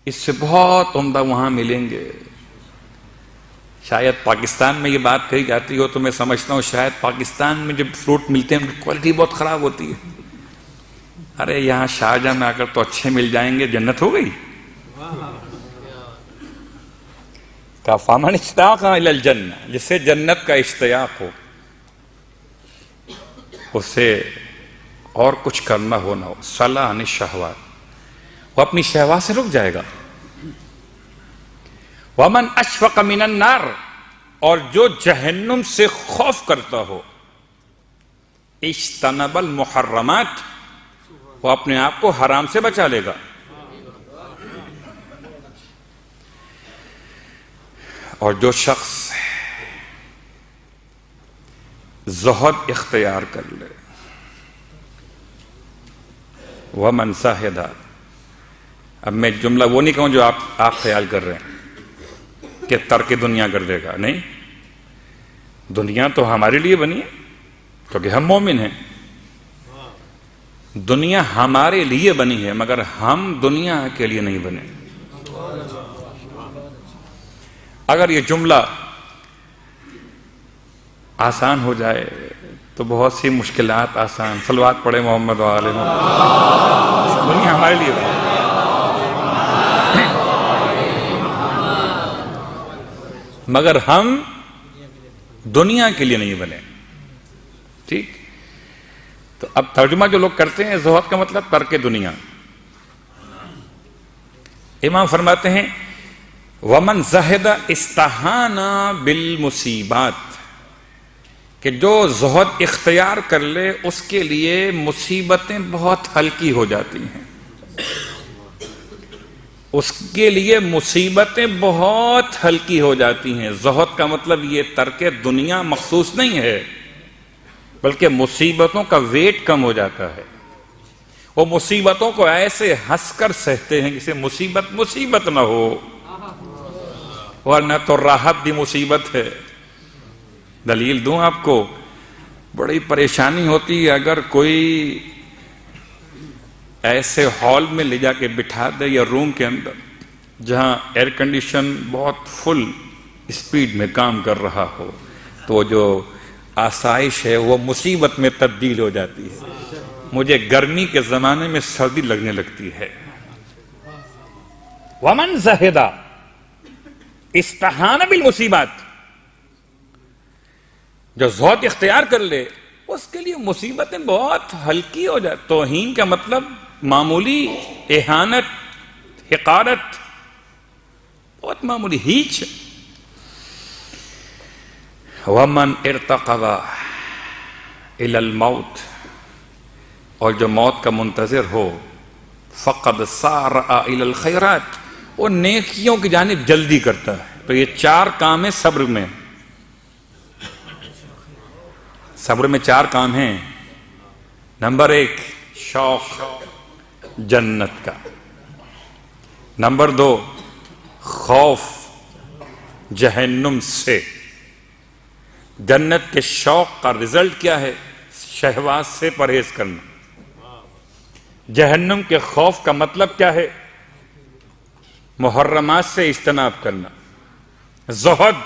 اس سے بہت عمدہ وہاں ملیں گے. شاید پاکستان میں یہ بات کہی جاتی ہو تو میں سمجھتا ہوں شاید پاکستان میں جب فروٹ ملتے ہیں ان کی کوالٹی بہت خراب ہوتی ہے. ارے یہاں شارجہ میں آ کر تو اچھے مل جائیں گے، جنت ہو گئی. فَمَنِ اشْتَاقَ إِلَى الْجَنَّةِ، جس سے جنت کا اشتیاق ہو، اس سے اور کچھ کرنا ہونا ہو. صَلَا عَنِ الشَّهْوَاتِ، وہ اپنی شہوات سے رک جائے گا. وَمَنْ أَشْفَقَ مِنَ النَّارِ، اور جو جہنم سے خوف کرتا ہو. اجتنب المحرمات، وہ اپنے آپ کو حرام سے بچا لے گا. اور جو شخص زہد اختیار کر لے. وَمَنْ زَاہِدَ، اب میں جملہ وہ نہیں کہوں جو آپ خیال کر رہے ہیں کہ ترک دنیا کر دے گا. نہیں، دنیا تو ہمارے لیے بنی ہے کیونکہ ہم مومن ہیں. دنیا ہمارے لیے بنی ہے مگر ہم دنیا کے لیے نہیں بنے. اگر یہ جملہ آسان ہو جائے تو بہت سی مشکلات آسان. صلوات پڑھے محمد و آل محمد. دنیا ہمارے لیے بنی. مگر ہم دنیا کے لیے نہیں بنے. ٹھیک، تو اب ترجمہ جو لوگ کرتے ہیں زہد کا مطلب ترک دنیا. امام فرماتے ہیں وَمَنْ زَهِدَ اسْتَهَانَ بِالْمُصِیبَاتِ، کہ جو زہد اختیار کر لے اس کے لیے مصیبتیں بہت ہلکی ہو جاتی ہیں. اس کے لیے مصیبتیں بہت ہلکی ہو جاتی ہیں. زہد کا مطلب یہ ترک دنیا مخصوص نہیں ہے بلکہ مصیبتوں کا ویٹ کم ہو جاتا ہے. وہ مصیبتوں کو ایسے ہنس کر سہتے ہیں جسے مصیبت نہ ہو، ورنہ تو راحت بھی مصیبت ہے. دلیل دوں آپ کو، بڑی پریشانی ہوتی ہے اگر کوئی ایسے ہال میں لے جا کے بٹھا دے یا روم کے اندر جہاں ایئر کنڈیشن بہت فل اسپیڈ میں کام کر رہا ہو تو وہ جو آسائش ہے وہ مصیبت میں تبدیل ہو جاتی ہے. مجھے گرمی کے زمانے میں سردی لگنے لگتی ہے. وَمَنْ زَهِدَ اسْتَهَانَ بِالْمُصِیبَاتِ، جو زہد اختیار کر لے اس کے لیے مصیبتیں بہت ہلکی ہو جائے. توہین کا مطلب معمولی اہانت، حقارت، بہت معمولی ہیچ. وَمَنْ ارْتَقَبَ إِلَى الْمَوْتِ، اور جو موت کا منتظر ہو. فَقَدْ سَارَعَ إِلَى الْخَيْرَاتِ، وہ نیکیوں کی جانب جلدی کرتا ہے. تو یہ 4 کام ہیں صبر میں. صبر میں 4 کام ہیں. نمبر 1 شوق جنت کا. نمبر 2 خوف جہنم سے. جنت کے شوق کا رزلٹ کیا ہے؟ شہوات سے پرہیز کرنا. جہنم کے خوف کا مطلب کیا ہے؟ محرمات سے اجتناب کرنا. زہد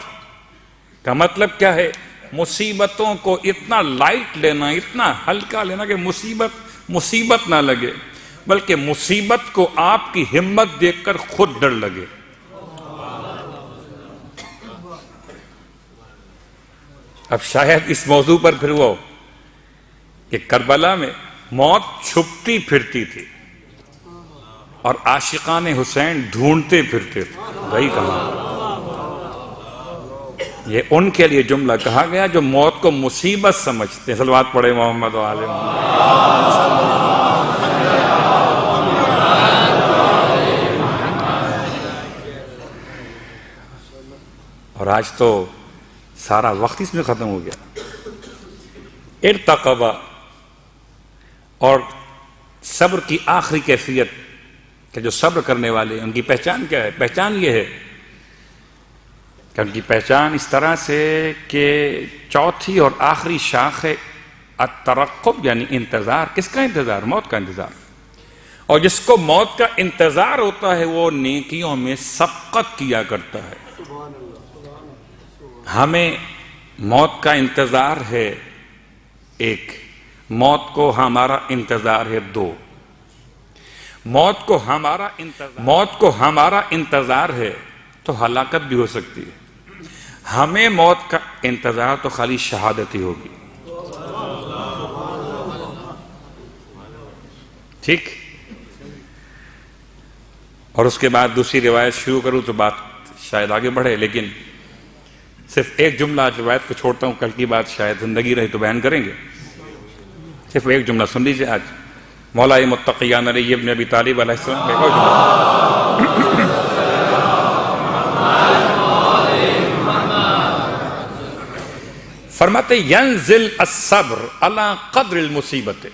کا مطلب کیا ہے؟ مصیبتوں کو اتنا لائٹ لینا، اتنا ہلکا لینا کہ مصیبت نہ لگے بلکہ مصیبت کو آپ کی ہمت دیکھ کر خود ڈر لگے. اب شاید اس موضوع پر پھر وہ کہ کربلا میں موت چھپتی پھرتی تھی اور عاشقان حسین ڈھونڈتے پھرتے تھے بھائی کہاں. یہ ان کے لیے جملہ کہا گیا جو موت کو مصیبت سمجھتے ہیں. صلوات پڑھے محمد و آل محمد. اور آج تو سارا وقت اس میں ختم ہو گیا. ارتقبہ اور صبر کی آخری کیفیت کہ جو صبر کرنے والے ان کی پہچان کیا ہے؟ پہچان یہ ہے کہ ان کی پہچان اس طرح سے کہ چوتھی اور آخری شاخ ہے الترقب، یعنی انتظار. کس کا انتظار؟ موت کا انتظار. اور جس کو موت کا انتظار ہوتا ہے وہ نیکیوں میں سبقت کیا کرتا ہے. ہمیں موت کا انتظار ہے ایک، موت کو ہمارا انتظار ہے دو. موت کو ہمارا انتظار ہے تو ہلاکت بھی ہو سکتی ہے. ہمیں موت کا انتظار تو خالی شہادت ہی ہوگی. ٹھیک. اور اس کے بعد دوسری روایت شروع کروں تو بات شاید آگے بڑھے، لیکن صرف ایک جملہ آج روایت کو چھوڑتا ہوں، کل کی بات شاید زندگی رہی تو بیان کریں گے. صرف ایک جملہ سن لیجیے. آج مولا متقیان علی ابن ابی طالب علیہ السلام کا ایک اور جملہ فرماتے ینزل الصبر علی قدر المصیبت.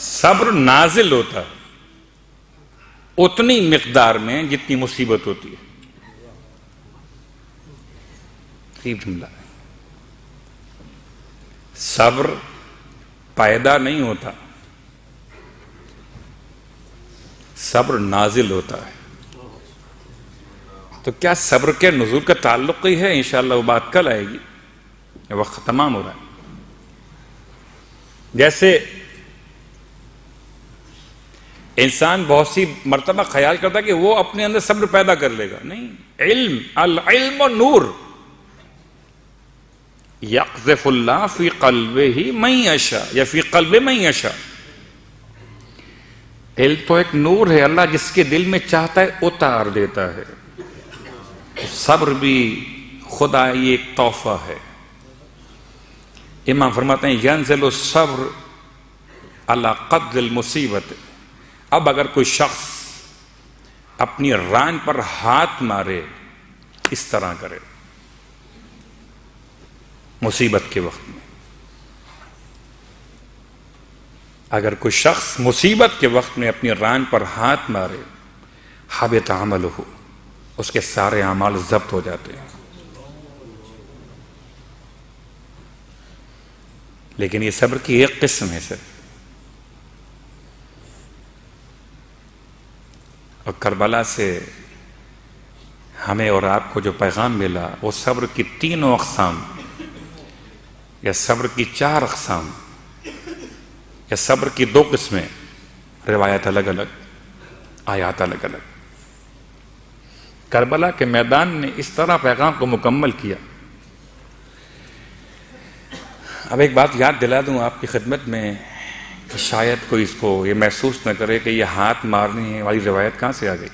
صبر نازل ہوتا ہے اتنی مقدار میں جتنی مصیبت ہوتی ہے. عجیب جملہ ہے. صبر پیدا نہیں ہوتا، صبر نازل ہوتا ہے. تو کیا صبر کے نزول کا تعلق ہی ہے؟ انشاءاللہ وہ بات کل آئے گی. وقت تمام ہو رہا ہے. جیسے انسان بہت سی مرتبہ خیال کرتا ہے کہ وہ اپنے اندر صبر پیدا کر لے گا. نہیں، العلم نور یقذف اللہ فی قلبہ من یشاء یا فی قلب من یشاء. علم تو ایک نور ہے، اللہ جس کے دل میں چاہتا ہے اتار دیتا ہے. صبر بھی خدا یہ ایک تحفہ ہے. امام فرماتے ہیں ینزل الصبر علی قدر المصیبت. اب اگر کوئی شخص اپنی ران پر ہاتھ مارے، اس طرح کرے مصیبت کے وقت میں، اگر کوئی شخص مصیبت کے وقت میں اپنی ران پر ہاتھ مارے، حبط عملہ، اس کے سارے اعمال ضبط ہو جاتے ہیں. لیکن یہ صبر کی ایک قسم ہے سر. اور کربلا سے ہمیں اور آپ کو جو پیغام ملا وہ صبر کی تینوں اقسام یا صبر کی چار اقسام یا صبر کی دو قسمیں، روایت الگ الگ، آیات الگ الگ. کربلا کے میدان نے اس طرح پیغام کو مکمل کیا. اب ایک بات یاد دلا دوں آپ کی خدمت میں کہ شاید کوئی اس کو یہ محسوس نہ کرے کہ یہ ہاتھ مارنے والی روایت کہاں سے آ گئی.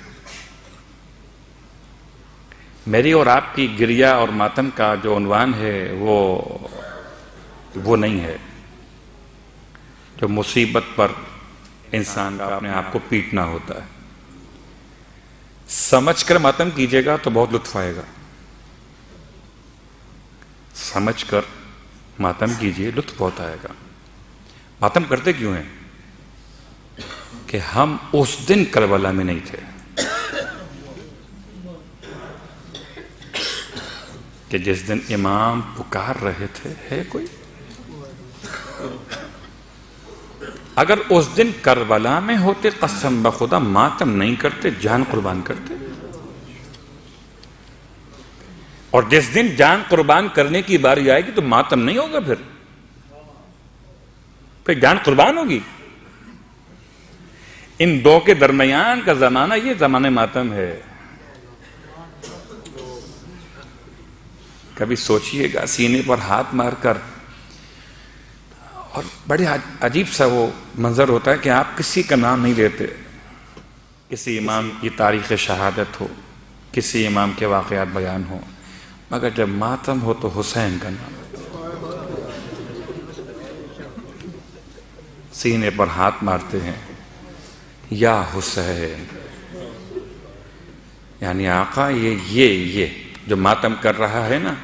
میری اور آپ کی گریہ اور ماتم کا جو عنوان ہے وہ نہیں ہے جو مصیبت پر انسان کا اپنے آپ کو پیٹنا ہوتا ہے. سمجھ کر ماتم کیجیے گا تو بہت لطف آئے گا. سمجھ کر ماتم کیجیے، لطف بہت آئے گا. ماتم کرتے کیوں ہیں؟ کہ ہم اس دن کربلا میں نہیں تھے کہ جس دن امام پکار رہے تھے. ہے کوئی؟ اگر اس دن کربلا میں ہوتے قسم بخدا ماتم نہیں کرتے، جان قربان کرتے. اور جس دن جان قربان کرنے کی باری آئے گی تو ماتم نہیں ہوگا، پھر جان قربان ہوگی. ان دو کے درمیان کا زمانہ یہ زمانہ ماتم ہے. کبھی سوچئے گا سینے پر ہاتھ مار کر، اور بڑے عجیب سا وہ منظر ہوتا ہے کہ آپ کسی کا نام نہیں لیتے. کسی امام کی تاریخ شہادت ہو، کسی امام کے واقعات بیان ہو، مگر جب ماتم ہو تو حسین کا نام. سینے پر ہاتھ مارتے ہیں، یا حسین، یعنی آقا یہ جو ماتم کر رہا ہے نا،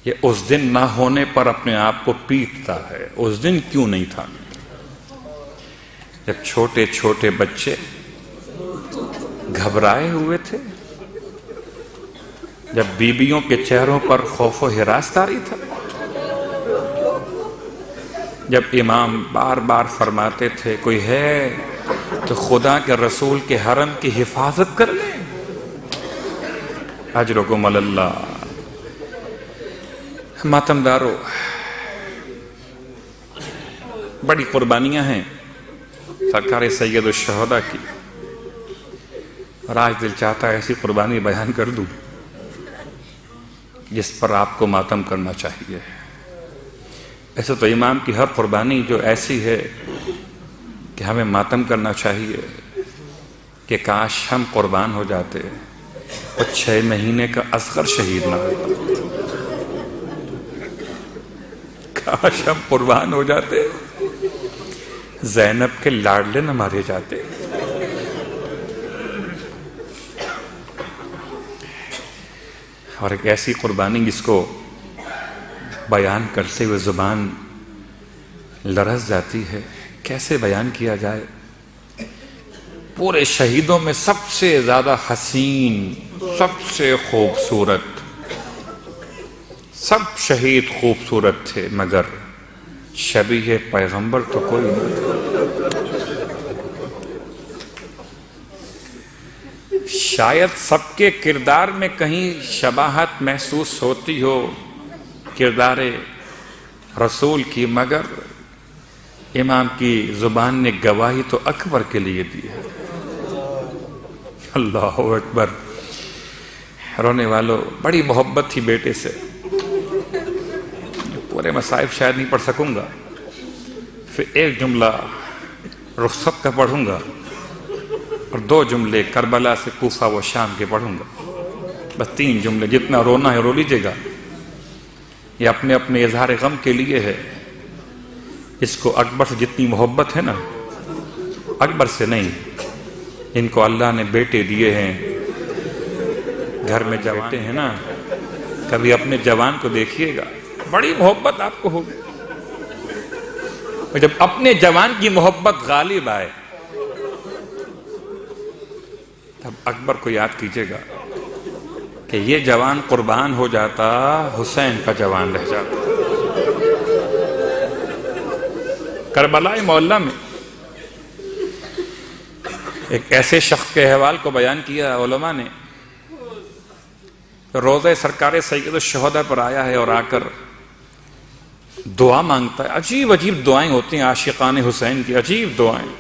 یہ اس دن نہ ہونے پر اپنے آپ کو پیٹتا ہے. اس دن کیوں نہیں تھا؟ جب چھوٹے چھوٹے بچے گھبرائے ہوئے تھے، جب بیویوں کے چہروں پر خوف و ہراس طاری تھا، جب امام بار بار فرماتے تھے کوئی ہے تو خدا کے رسول کے حرم کی حفاظت کر لے، اجرکم اللہ۔ ماتم دارو، بڑی قربانیاں ہیں سرکار سید الشہداء کی، اور آج دل چاہتا ہے ایسی قربانی بیان کر دوں جس پر آپ کو ماتم کرنا چاہیے۔ ایسے تو امام کی ہر قربانی جو ایسی ہے کہ ہمیں ماتم کرنا چاہیے کہ کاش ہم قربان ہو جاتے اور 6 مہینے کا اصغر شہید نہ ہوتا، کاش ہم قربان ہو جاتے، زینب کے لاڈلے نہ مارے جاتے۔ اور ایک ایسی قربانی جس کو بیان کرتے ہوئے زبان لرز جاتی ہے، کیسے بیان کیا جائے؟ پورے شہیدوں میں سب سے زیادہ حسین، سب سے خوبصورت، سب شہید خوبصورت تھے مگر شبیہ پیغمبر تو کوئی نہیں۔ شاید سب کے کردار میں کہیں شباہت محسوس ہوتی ہو کردار رسول کی، مگر امام کی زبان نے گواہی تو اکبر کے لیے دی ہے۔ اللہ اکبر۔ رونے والوں، بڑی محبت تھی بیٹے سے، پورے مصائب شاید نہیں پڑھ سکوں گا، پھر ایک جملہ رخصت کا پڑھوں گا اور 2 جملے کربلا سے کوفہ و شام کے پڑھوں گا، بس 3 جملے، جتنا رونا ہے رو لیجیے گا۔ یہ اپنے اپنے اظہار غم کے لیے ہے، اس کو اکبر سے جتنی محبت ہے نا، اکبر سے نہیں، ان کو اللہ نے بیٹے دیے ہیں، گھر میں جوان ہیں نا، کبھی اپنے جوان کو دیکھیے گا، بڑی محبت آپ کو ہوگی، اور جب اپنے جوان کی محبت غالب آئے تب اکبر کو یاد کیجیے گا کہ یہ جوان قربان ہو جاتا، حسین کا جوان رہ جاتا۔ کربلا معلیٰ میں ایک ایسے شخص کے احوال کو بیان کیا علماء نے، روضہ سرکار سید الشہداء پر آیا ہے اور آ کر دعا مانگتا ہے۔ عجیب عجیب دعائیں ہوتی ہیں عاشقان حسین کی، عجیب دعائیں،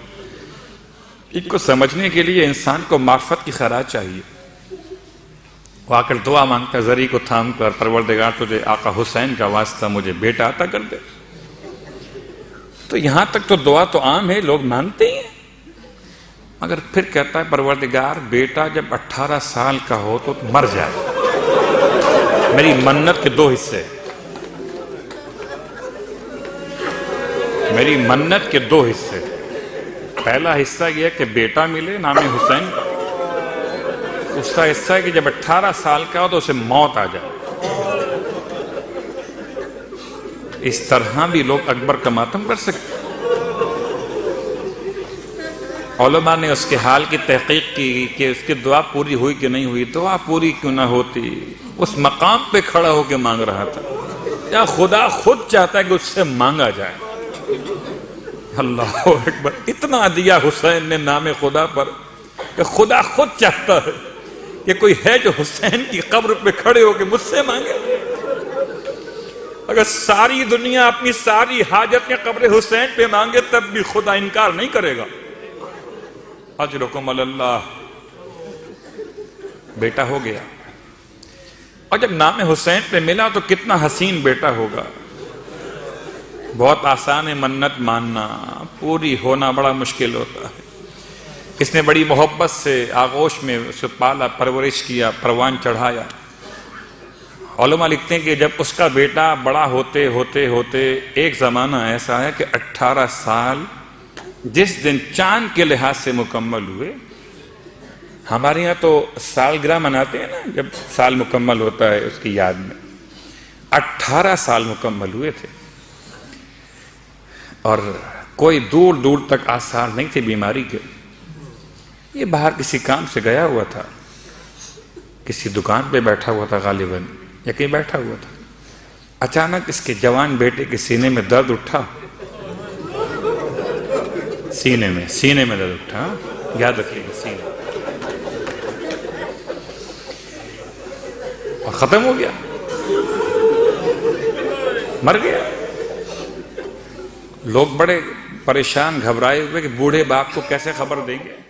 ان کو سمجھنے کے لیے انسان کو معرفت کی خیرات چاہیے۔ وہ آ کر دعا مانگتا ہے، زری کو تھام کر، پروردگار تجھے آقا حسین کا واسطہ مجھے بیٹا عطا کر دے۔ تو یہاں تک تو دعا تو عام ہے، لوگ مانگتے ہی ہیں، مگر پھر کہتا ہے پروردگار بیٹا جب 18 سال کا ہو تو مر جائے، میری منت کے 2 حصے، میری منت کے 2 حصے۔ پہلا حصہ یہ ہے کہ بیٹا ملے نام حسین، دوسرا حصہ ہے کہ جب 18 سال کا ہو تو اسے موت آ جائے۔ اس طرح بھی لوگ اکبر کا ماتم کر سکتے۔ علماء نے اس کے حال کی تحقیق کی کہ اس کی دعا پوری ہوئی کہ نہیں ہوئی۔ دعا پوری کیوں نہ ہوتی، اس مقام پہ کھڑا ہو کے مانگ رہا تھا، یا خدا خود چاہتا ہے کہ اس سے مانگا جائے۔ اللہ اکبر، اتنا دیا حسین نے نام خدا پر کہ خدا خود چاہتا ہے کہ کوئی ہے جو حسین کی قبر پہ کھڑے ہو کے مجھ سے مانگے۔ اگر ساری دنیا اپنی ساری حاجتیں قبر حسین پہ مانگے تب بھی خدا انکار نہیں کرے گا۔ اجرکم اللہ۔ بیٹا ہو گیا، اور جب نام حسین پہ ملا تو کتنا حسین بیٹا ہوگا۔ بہت آسان ہے منت ماننا، پوری ہونا بڑا مشکل ہوتا ہے۔ اس نے بڑی محبت سے آغوش میں اسے پالا، پرورش کیا، پروان چڑھایا۔ علماء لکھتے ہیں کہ جب اس کا بیٹا بڑا ہوتے ہوتے ہوتے ایک زمانہ ایسا ہے کہ 18 سال جس دن چاند کے لحاظ سے مکمل ہوئے، ہمارے یہاں تو سالگرہ مناتے ہیں نا، جب سال مکمل ہوتا ہے اس کی یاد میں، 18 سال مکمل ہوئے تھے، اور کوئی دور دور تک آثار نہیں تھے بیماری کے۔ یہ باہر کسی کام سے گیا ہوا تھا، کسی دکان پہ بیٹھا ہوا تھا غالباً، یا کہیں بیٹھا ہوا تھا، اچانک اس کے جوان بیٹے کے سینے میں درد اٹھا، سینے میں درد اٹھا، یاد رکھیے گا، سینے، اور ختم ہو گیا، مر گیا۔ لوگ بڑے پریشان گھبرائے ہوئے کہ بوڑھے باپ کو کیسے خبر دیں گے۔